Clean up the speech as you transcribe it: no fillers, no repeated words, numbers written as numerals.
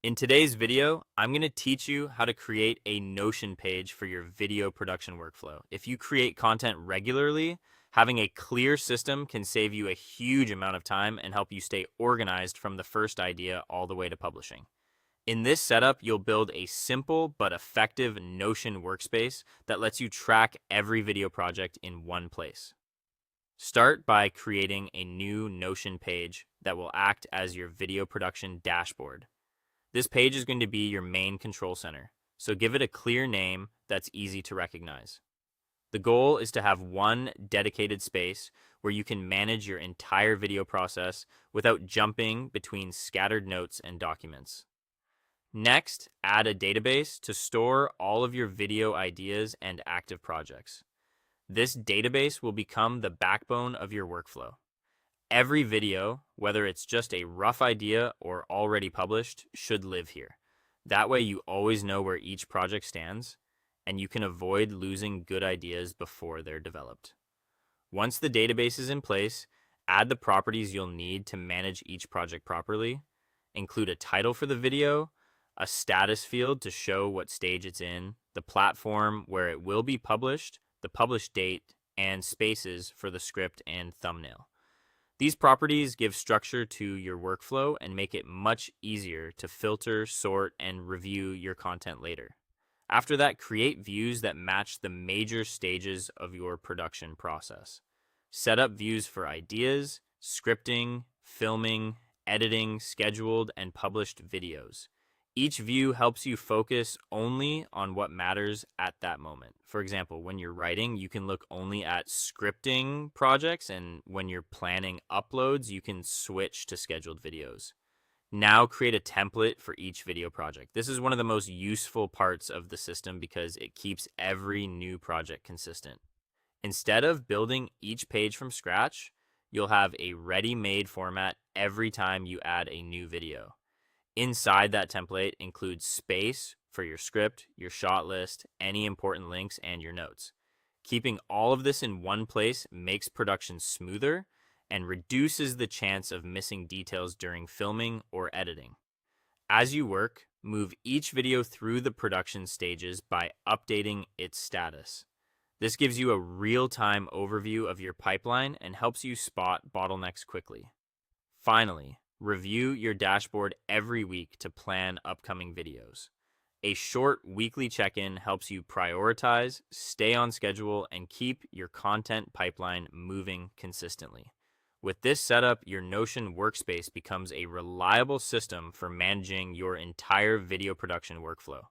In today's video, I'm going to teach you how to create a Notion page for your video production workflow. If you create content regularly, having a clear system can save you a huge amount of time and help you stay organized from the first idea all the way to publishing. In this setup, you'll build a simple but effective Notion workspace that lets you track every video project in one place. Start by creating a new Notion page that will act as your video production dashboard. This page is going to be your main control center, so give it a clear name that's easy to recognize. The goal is to have one dedicated space where you can manage your entire video process without jumping between scattered notes and documents. Next, add a database to store all of your video ideas and active projects. This database will become the backbone of your workflow. Every video, whether it's just a rough idea or already published, should live here. That way you always know where each project stands, and you can avoid losing good ideas before they're developed. Once the database is in place, add the properties you'll need to manage each project properly. Include a title for the video, a status field to show what stage it's in, the platform where it will be published, the published date, and spaces for the script and thumbnail. These properties give structure to your workflow and make it much easier to filter, sort, and review your content later. After that, create views that match the major stages of your production process. Set up views for ideas, scripting, filming, editing, scheduled, and published videos. Each view helps you focus only on what matters at that moment. For example, when you're writing, you can look only at scripting projects, and when you're planning uploads, you can switch to scheduled videos. Now create a template for each video project. This is one of the most useful parts of the system because it keeps every new project consistent. Instead of building each page from scratch, you'll have a ready-made format every time you add a new video. Inside that template includes space for your script, your shot list, any important links, and your notes. Keeping all of this in one place makes production smoother and reduces the chance of missing details during filming or editing. As you work, move each video through the production stages by updating its status. This gives you a real-time overview of your pipeline and helps you spot bottlenecks quickly. Finally, review your dashboard every week to plan upcoming videos. A short weekly check-in helps you prioritize, stay on schedule, and keep your content pipeline moving consistently. With this setup, your Notion workspace becomes a reliable system for managing your entire video production workflow.